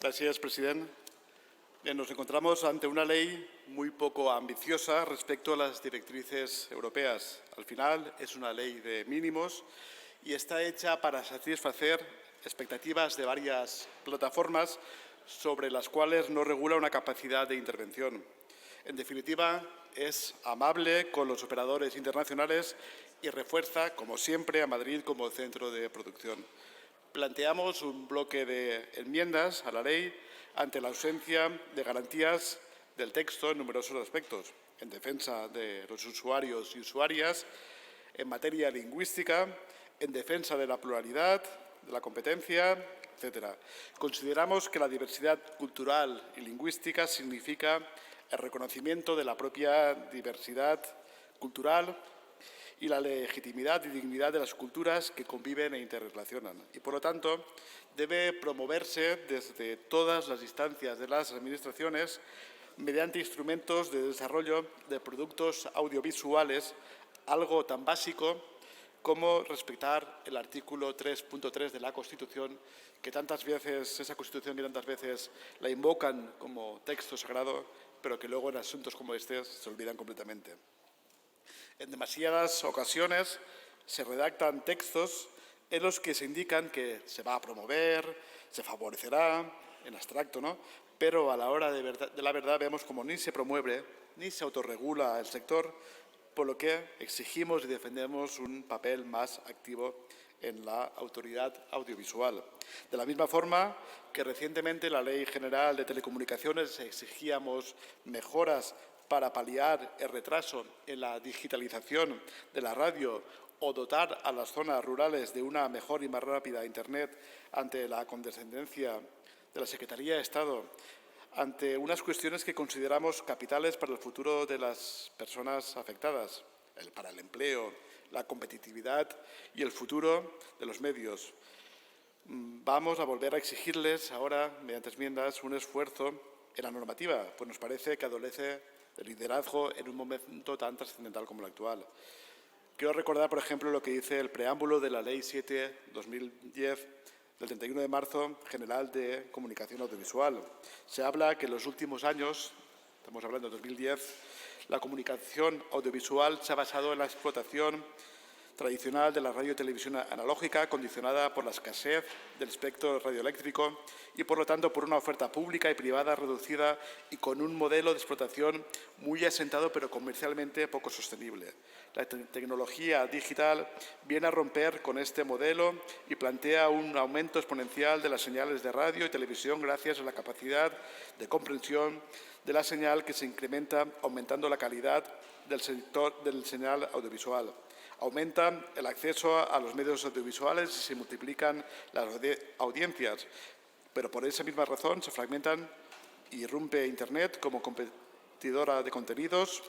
Gracias, presidente. Bien, nos encontramos ante una ley muy poco ambiciosa respecto a las directrices europeas. Al final, es una ley de mínimos y está hecha para satisfacer expectativas de varias plataformas sobre las cuales no regula una capacidad de intervención. En definitiva, es amable con los operadores internacionales y refuerza, como siempre, a Madrid como centro de producción. Planteamos un bloque de enmiendas a la ley ante la ausencia de garantías del texto en numerosos aspectos, en defensa de los usuarios y usuarias, en materia lingüística, en defensa de la pluralidad, de la competencia, etc. Consideramos que la diversidad cultural y lingüística significa el reconocimiento de la propia diversidad cultural y la legitimidad y dignidad de las culturas que conviven e interrelacionan. Y, por lo tanto, debe promoverse desde todas las instancias de las administraciones mediante instrumentos de desarrollo de productos audiovisuales, algo tan básico como respetar el artículo 3.3 de la Constitución, que tantas veces, esa Constitución que tantas veces la invocan como texto sagrado, pero que luego en asuntos como este se olvidan completamente. En demasiadas ocasiones se redactan textos en los que se indican que se va a promover, se favorecerá, en abstracto, ¿no? Pero a la hora de la verdad vemos como ni se promueve ni se autorregula el sector, por lo que exigimos y defendemos un papel más activo en la autoridad audiovisual. De la misma forma que recientemente en la Ley General de Telecomunicaciones exigíamos mejoras para paliar el retraso en la digitalización de la radio o dotar a las zonas rurales de una mejor y más rápida Internet ante la condescendencia de la Secretaría de Estado, ante unas cuestiones que consideramos capitales para el futuro de las personas afectadas, para el empleo, la competitividad y el futuro de los medios. Vamos a volver a exigirles ahora, mediante enmiendas, un esfuerzo en la normativa, pues nos parece que adolece de liderazgo en un momento tan trascendental como el actual. Quiero recordar, por ejemplo, lo que dice el preámbulo de la Ley 7/2010 del 31 de marzo General de Comunicación Audiovisual. Se habla que en los últimos años, estamos hablando de 2010, la comunicación audiovisual se ha basado en la explotación tradicional de la radio y televisión analógica, condicionada por la escasez del espectro radioeléctrico y, por lo tanto, por una oferta pública y privada reducida y con un modelo de explotación muy asentado, pero comercialmente poco sostenible. La tecnología digital viene a romper con este modelo y plantea un aumento exponencial de las señales de radio y televisión gracias a la capacidad de comprensión de la señal que se incrementa, aumentando la calidad del señal audiovisual. Aumenta el acceso a los medios audiovisuales y se multiplican las audiencias, pero por esa misma razón se fragmentan y irrumpe Internet como competidora de contenidos.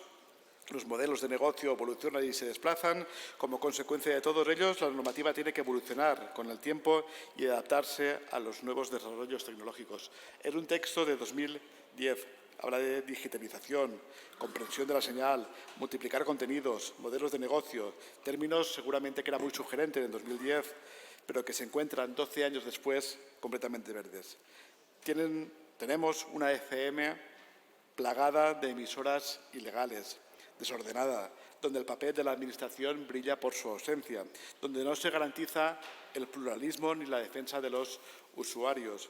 Los modelos de negocio evolucionan y se desplazan. Como consecuencia de todos ellos, la normativa tiene que evolucionar con el tiempo y adaptarse a los nuevos desarrollos tecnológicos. Es un texto de 2010. Habla de digitalización, comprensión de la señal, multiplicar contenidos, modelos de negocio, términos seguramente que era muy sugerente en 2010, pero que se encuentran 12 años después completamente verdes. Tenemos una FM plagada de emisoras ilegales, desordenada, donde el papel de la Administración brilla por su ausencia, donde no se garantiza el pluralismo ni la defensa de los usuarios.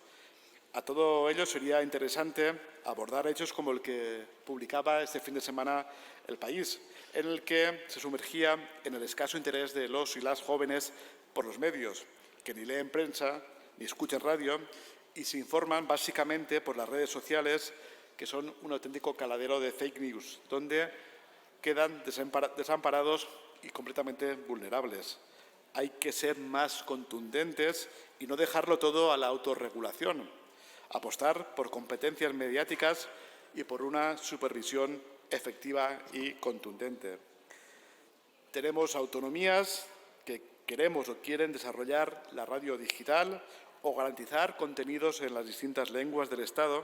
A todo ello sería interesante abordar hechos como el que publicaba este fin de semana El País, en el que se sumergía en el escaso interés de los y las jóvenes por los medios, que ni leen prensa ni escuchan radio y se informan básicamente por las redes sociales, que son un auténtico caladero de fake news, donde quedan desamparados y completamente vulnerables. Hay que ser más contundentes y no dejarlo todo a la autorregulación. Apostar por competencias mediáticas y por una supervisión efectiva y contundente. Tenemos autonomías que queremos o quieren desarrollar la radio digital o garantizar contenidos en las distintas lenguas del Estado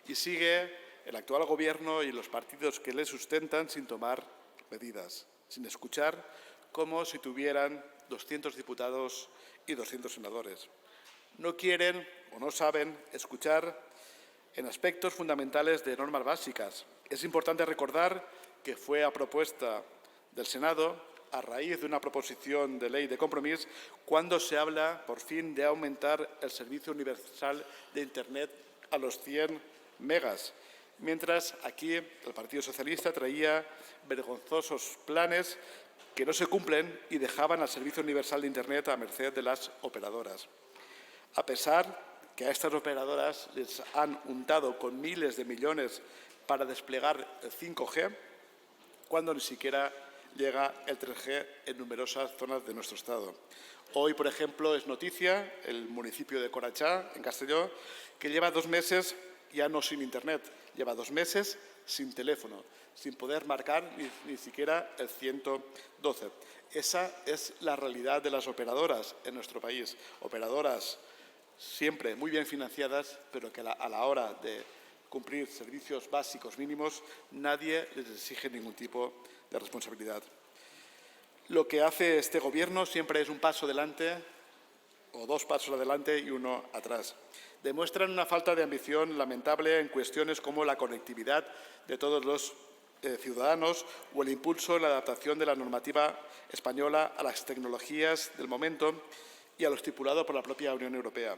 y sigue el actual Gobierno y los partidos que le sustentan sin tomar medidas, sin escuchar, como si tuvieran 200 diputados y 200 senadores. No quieren o no saben escuchar en aspectos fundamentales de normas básicas. Es importante recordar que fue a propuesta del Senado, a raíz de una proposición de ley de Compromís, cuando se habla, por fin, de aumentar el servicio universal de Internet a los 100 megas, mientras aquí el Partido Socialista traía vergonzosos planes que no se cumplen y dejaban al servicio universal de Internet a merced de las operadoras. A pesar que a estas operadoras les han untado con miles de millones para desplegar el 5G, cuando ni siquiera llega el 3G en numerosas zonas de nuestro Estado. Hoy, por ejemplo, es noticia el municipio de Corachá, en Castelló, que lleva 2 meses ya no sin Internet, lleva 2 meses sin teléfono, sin poder marcar ni siquiera el 112. Esa es la realidad de las operadoras en nuestro país. Operadoras siempre muy bien financiadas, pero que a la hora de cumplir servicios básicos mínimos, nadie les exige ningún tipo de responsabilidad. Lo que hace este Gobierno siempre es un paso adelante, o 2 pasos adelante y 1 atrás. Demuestran una falta de ambición lamentable en cuestiones como la conectividad de todos los ciudadanos o el impulso en la adaptación de la normativa española a las tecnologías del momento y a lo estipulado por la propia Unión Europea.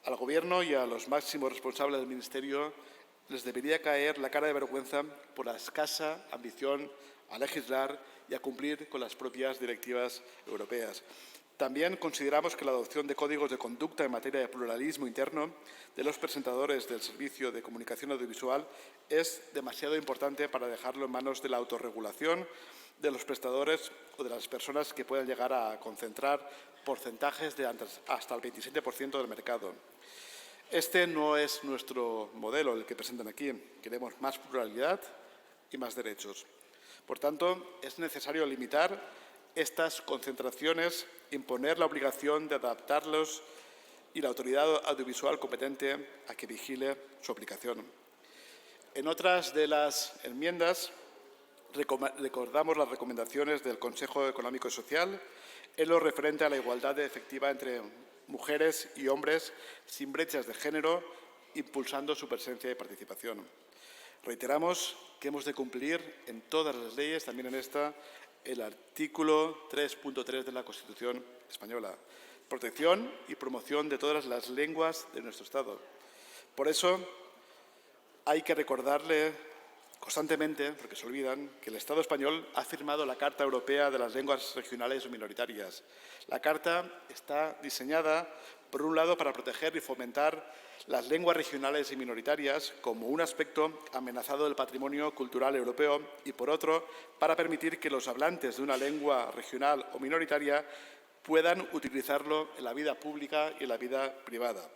Al Gobierno y a los máximos responsables del Ministerio les debería caer la cara de vergüenza por la escasa ambición a legislar y a cumplir con las propias directivas europeas. También consideramos que la adopción de códigos de conducta en materia de pluralismo interno de los presentadores del servicio de comunicación audiovisual es demasiado importante para dejarlo en manos de la autorregulación de los prestadores o de las personas que puedan llegar a concentrar porcentajes de hasta el 27% del mercado. Este no es nuestro modelo, el que presentan aquí. Queremos más pluralidad y más derechos. Por tanto, es necesario limitar estas concentraciones, imponer la obligación de adaptarlos y la autoridad audiovisual competente a que vigile su aplicación. En otras de las enmiendas recordamos las recomendaciones del Consejo Económico y Social en lo referente a la igualdad efectiva entre mujeres y hombres sin brechas de género, impulsando su presencia y participación. Reiteramos que hemos de cumplir en todas las leyes, también en esta, el artículo 3.3 de la Constitución española. Protección y promoción de todas las lenguas de nuestro Estado. Por eso hay que recordarle constantemente, porque se olvidan, que el Estado español ha firmado la Carta Europea de las Lenguas Regionales o Minoritarias. La Carta está diseñada, por un lado, para proteger y fomentar las lenguas regionales y minoritarias como un aspecto amenazado del patrimonio cultural europeo y, por otro, para permitir que los hablantes de una lengua regional o minoritaria puedan utilizarlo en la vida pública y en la vida privada.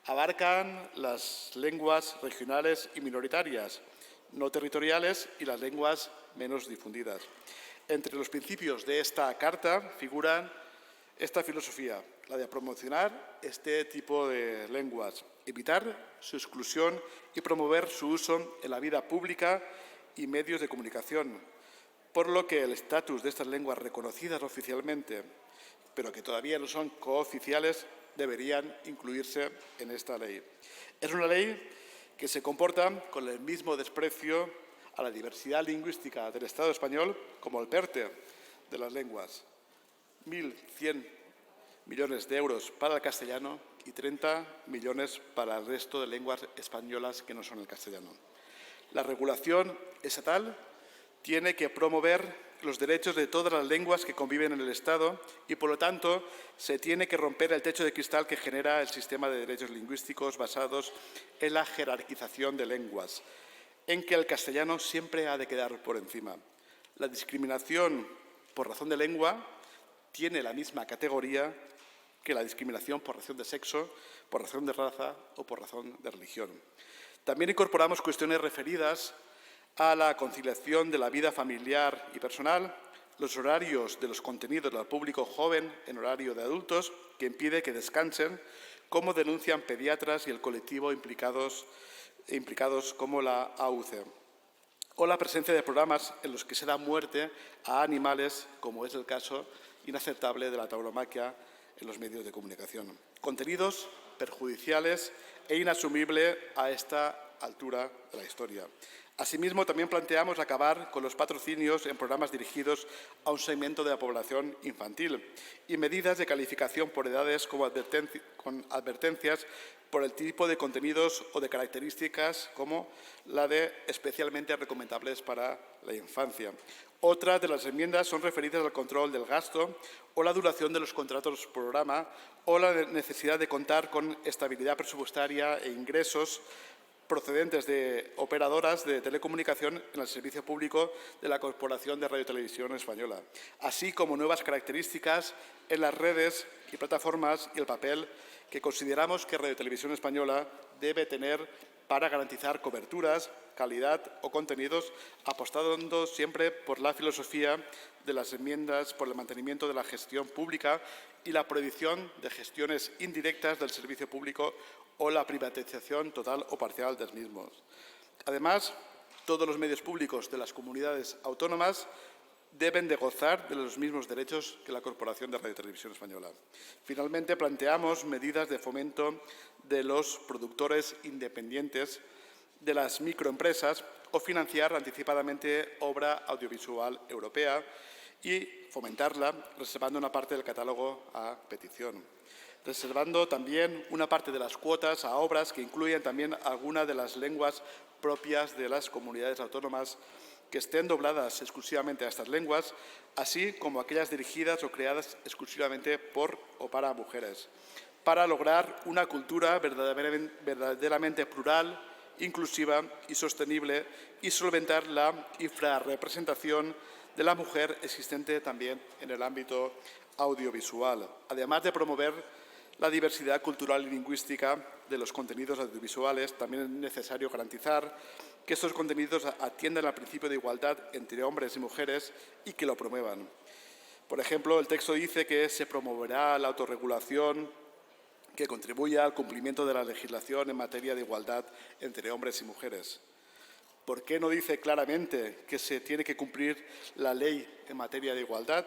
Abarcan las lenguas regionales y minoritarias, no territoriales y las lenguas menos difundidas. Entre los principios de esta Carta figuran esta filosofía, la de promocionar este tipo de lenguas, evitar su exclusión y promover su uso en la vida pública y medios de comunicación, por lo que el estatus de estas lenguas reconocidas oficialmente, pero que todavía no son cooficiales, deberían incluirse en esta ley. Es una ley que se comporta con el mismo desprecio a la diversidad lingüística del Estado español como el PERTE de las lenguas. 1.100 millones de euros para el castellano y 30 millones para el resto de lenguas españolas que no son el castellano. La regulación estatal tiene que promover los derechos de todas las lenguas que conviven en el Estado y, por lo tanto, se tiene que romper el techo de cristal que genera el sistema de derechos lingüísticos basados en la jerarquización de lenguas, en que el castellano siempre ha de quedar por encima. La discriminación por razón de lengua tiene la misma categoría que la discriminación por razón de sexo, por razón de raza o por razón de religión. También incorporamos cuestiones referidas a la conciliación de la vida familiar y personal, los horarios de los contenidos del público joven en horario de adultos, que impide que descansen, como denuncian pediatras y el colectivo implicados como la AUCE, o la presencia de programas en los que se da muerte a animales, como es el caso inaceptable de la tauromaquia en los medios de comunicación. Contenidos perjudiciales e inasumible a esta altura de la historia. Asimismo, también planteamos acabar con los patrocinios en programas dirigidos a un segmento de la población infantil y medidas de calificación por edades con advertencias por el tipo de contenidos o de características como la de especialmente recomendables para la infancia. Otras de las enmiendas son referidas al control del gasto o la duración de los contratos programa o la necesidad de contar con estabilidad presupuestaria e ingresos procedentes de operadoras de telecomunicación en el servicio público de la Corporación de Radio y Televisión Española, así como nuevas características en las redes y plataformas y el papel que consideramos que Radio y Televisión Española debe tener para garantizar coberturas, calidad o contenidos, apostando siempre por la filosofía de las enmiendas por el mantenimiento de la gestión pública y la prohibición de gestiones indirectas del servicio público o la privatización total o parcial de los mismos. Además, todos los medios públicos de las comunidades autónomas deben de gozar de los mismos derechos que la Corporación de Radio y Televisión Española. Finalmente, planteamos medidas de fomento de los productores independientes, de las microempresas o financiar anticipadamente obra audiovisual europea y fomentarla, reservando una parte del catálogo a petición. Reservando también una parte de las cuotas a obras que incluyan también alguna de las lenguas propias de las comunidades autónomas que estén dobladas exclusivamente a estas lenguas, así como aquellas dirigidas o creadas exclusivamente por o para mujeres, para lograr una cultura verdaderamente plural, inclusiva y sostenible y solventar la infrarrepresentación de la mujer existente también en el ámbito audiovisual, además de promover la diversidad cultural y lingüística de los contenidos audiovisuales. También es necesario garantizar que estos contenidos atiendan al principio de igualdad entre hombres y mujeres y que lo promuevan. Por ejemplo, el texto dice que se promoverá la autorregulación que contribuya al cumplimiento de la legislación en materia de igualdad entre hombres y mujeres. ¿Por qué no dice claramente que se tiene que cumplir la ley en materia de igualdad?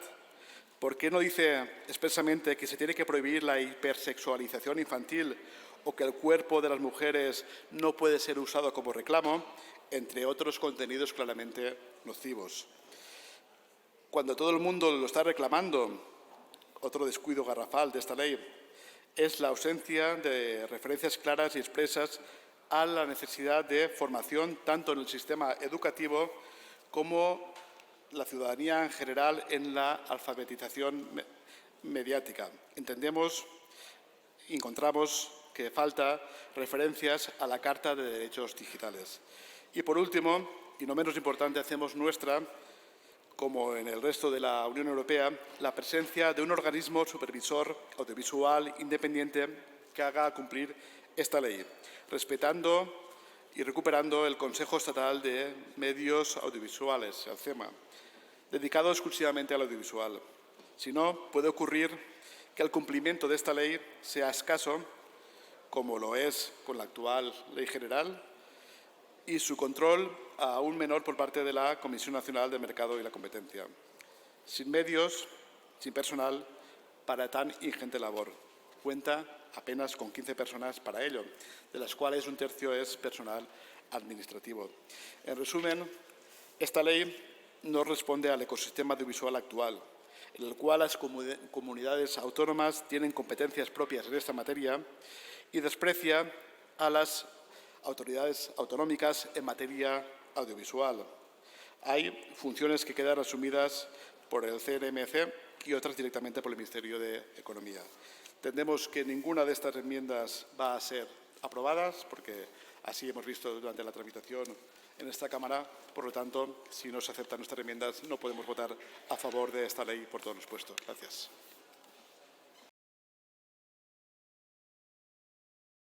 ¿Por qué no dice expresamente que se tiene que prohibir la hipersexualización infantil o que el cuerpo de las mujeres no puede ser usado como reclamo, entre otros contenidos claramente nocivos? Cuando todo el mundo lo está reclamando, otro descuido garrafal de esta ley es la ausencia de referencias claras y expresas a la necesidad de formación tanto en el sistema educativo como la ciudadanía en general en la alfabetización mediática. Encontramos que falta referencias a la Carta de Derechos Digitales. Y por último, y no menos importante, hacemos nuestra, como en el resto de la Unión Europea, la presencia de un organismo supervisor audiovisual independiente que haga cumplir esta ley, respetando y recuperando el Consejo Estatal de Medios Audiovisuales, el CEMA, dedicado exclusivamente al audiovisual. Si no, puede ocurrir que el cumplimiento de esta ley sea escaso, como lo es con la actual Ley General, y su control aún menor por parte de la Comisión Nacional del Mercado y la Competencia. Sin medios, sin personal, para tan ingente labor. Cuenta apenas con 15 personas para ello, de las cuales un tercio es personal administrativo. En resumen, esta ley no responde al ecosistema audiovisual actual, en el cual las comunidades autónomas tienen competencias propias en esta materia y desprecia a las autoridades autonómicas en materia audiovisual. Hay funciones que quedan asumidas por el CNMC y otras directamente por el Ministerio de Economía. Entendemos que ninguna de estas enmiendas va a ser aprobadas, porque así hemos visto durante la tramitación en esta Cámara. Por lo tanto, si no se aceptan nuestras enmiendas, no podemos votar a favor de esta ley por todo lo expuesto. Gracias.